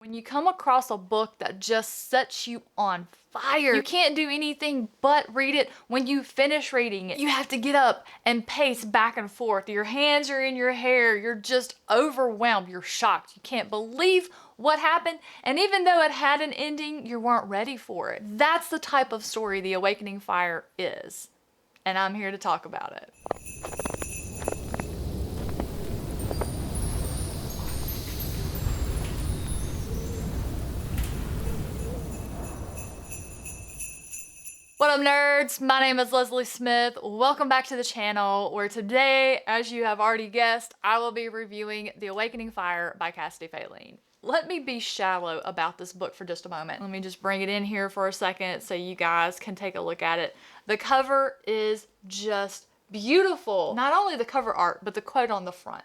When you come across a book that just sets you on fire, you can't do anything but read it. When you finish reading it, you have to get up and pace back and forth. Your hands are in your hair. You're just overwhelmed. You're shocked. You can't believe what happened. And even though it had an ending, you weren't ready for it. That's the type of story The Awakening Fire is. And I'm here to talk about it. What up, nerds? My name is Leslie Smith. Welcome back to the channel, where today, as you have already guessed, I will be reviewing The Awakening Fire by Cassidy Faline. Let me be shallow about this book for just a moment. Let me just bring it in here for a second so you guys can take a look at it. The cover is just beautiful. Not only the cover art, but the quote on the front.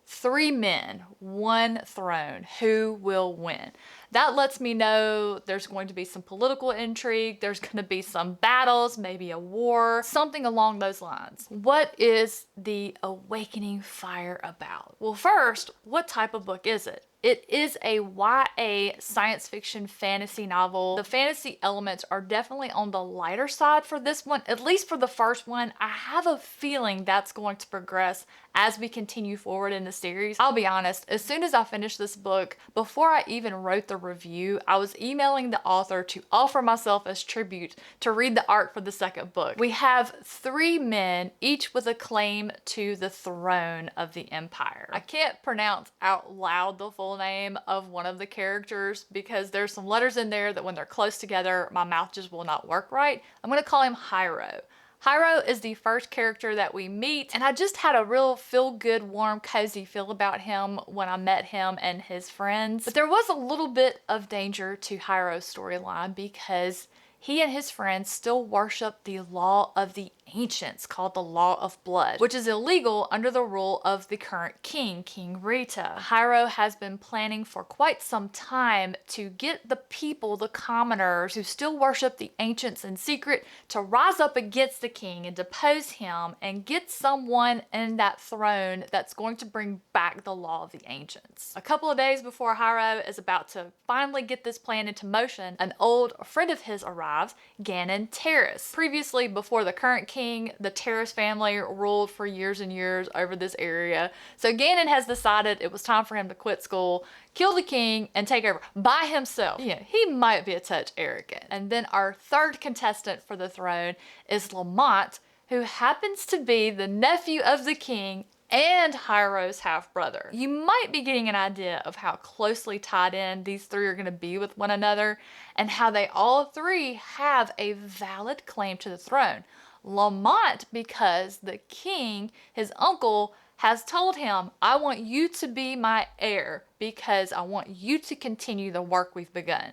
3 men, 1 throne. Who will win? That lets me know there's going to be some political intrigue. There's going to be some battles, maybe a war, something along those lines. What is The Awakening Fire about? Well, first, what type of book is it? It is a YA science fiction fantasy novel. The fantasy elements are definitely on the lighter side for this one, at least for the first one. I have a feeling that's going to progress as we continue forward in the series. I'll be honest, as soon as I finished this book, before I even wrote the review, I was emailing the author to offer myself as tribute to read the art for the second book. We have 3 men, each with a claim to the throne of the empire. I can't pronounce out loud the full name of one of the characters because there's some letters in there that when they're close together, my mouth just will not work right. I'm gonna call him Hyro. Hyro is the first character that we meet, and I just had a real feel-good, warm, cozy feel about him when I met him and his friends. But there was a little bit of danger to Hyro's storyline because he and his friends still worship the law of the ancients called the Law of Blood, which is illegal under the rule of the current king, King Rita. Hyro has been planning for quite some time to get the people, the commoners who still worship the ancients in secret, to rise up against the king and depose him and get someone in that throne that's going to bring back the law of the ancients. A couple of days before Hyro is about to finally get this plan into motion, an old friend of his arrives, Ganon Terrace. Previously, before the current king, the Terrace family ruled for years and years over this area. So Ganon has decided it was time for him to quit school, kill the king, and take over by himself. Yeah, he might be a touch arrogant. And then our third contestant for the throne is Lamont, who happens to be the nephew of the king and Hyro's half-brother. You might be getting an idea of how closely tied in these 3 are going to be with one another and how they all 3 have a valid claim to the throne. Lamont, because the king, his uncle, has told him, I want you to be my heir because I want you to continue the work we've begun.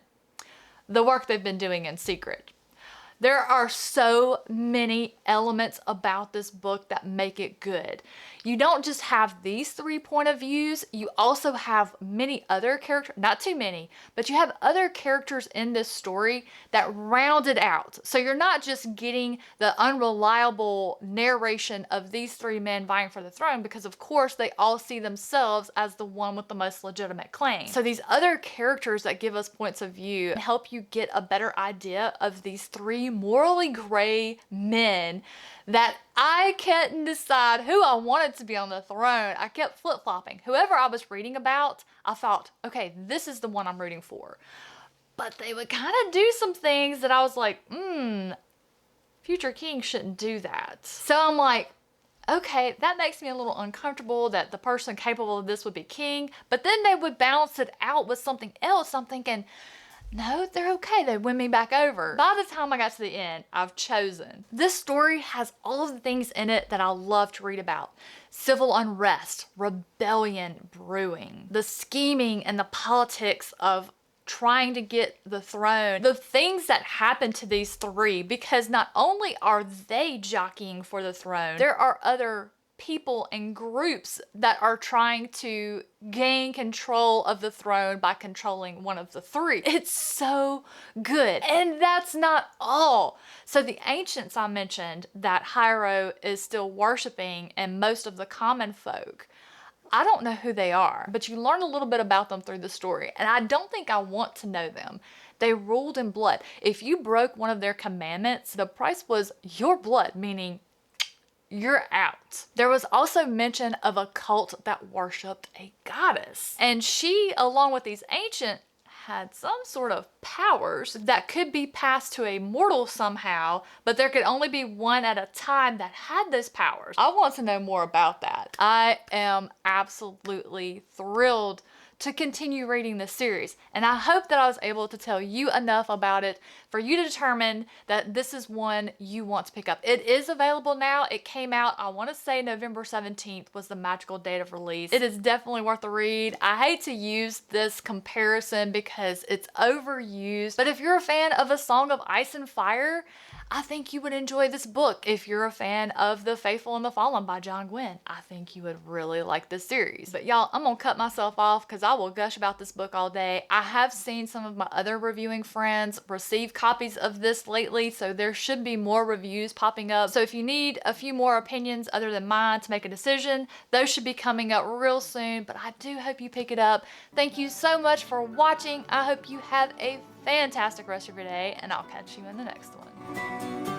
The work they've been doing in secret. There are so many elements about this book that make it good. You don't just have these 3 point of views, you also have many other characters, not too many, but you have other characters in this story that round it out. So you're not just getting the unreliable narration of these 3 men vying for the throne, because of course they all see themselves as the one with the most legitimate claim. So these other characters that give us points of view help you get a better idea of these 3 morally gray men that I couldn't decide who I wanted to be on the throne. I kept flip-flopping. Whoever I was reading about, I thought, okay, this is the one I'm rooting for. But they would kind of do some things that I was like, future king shouldn't do that. So I'm like, okay, that makes me a little uncomfortable that the person capable of this would be king, but then they would balance it out with something else. I'm thinking, no, they're okay. They win me back over. By the time I got to the end, I've chosen. This story has all of the things in it that I love to read about. Civil unrest, rebellion brewing, the scheming and the politics of trying to get the throne, the things that happen to these 3, because not only are they jockeying for the throne, there are other people and groups that are trying to gain control of the throne by controlling one of the 3. It's so good. And that's not all. So the ancients I mentioned that Hyro is still worshiping and most of the common folk, I don't know who they are, but you learn a little bit about them through the story, and I don't think I want to know them. They ruled in blood. If you broke one of their commandments, the price was your blood, meaning you're out. There was also mention of a cult that worshipped a goddess, and she, along with these ancient, had some sort of powers that could be passed to a mortal somehow, but there could only be one at a time that had those powers. I want to know more about that. I am absolutely thrilled to continue reading this series, and I hope that I was able to tell you enough about it for you to determine that this is one you want to pick up. It is available now. It came out, I want to say November 17th was the magical date of release. It is definitely worth a read. I hate to use this comparison because it's overused, but if you're a fan of A Song of Ice and Fire, I think you would enjoy this book. If you're a fan of The Faithful and the Fallen by John Gwynne, I think you would really like this series. But y'all, I'm gonna cut myself off because I will gush about this book all day. I have seen some of my other reviewing friends receive copies of this lately, so there should be more reviews popping up. So if you need a few more opinions other than mine to make a decision, those should be coming up real soon, but I do hope you pick it up. Thank you so much for watching. I hope you have a fantastic rest of your day, and I'll catch you in the next one.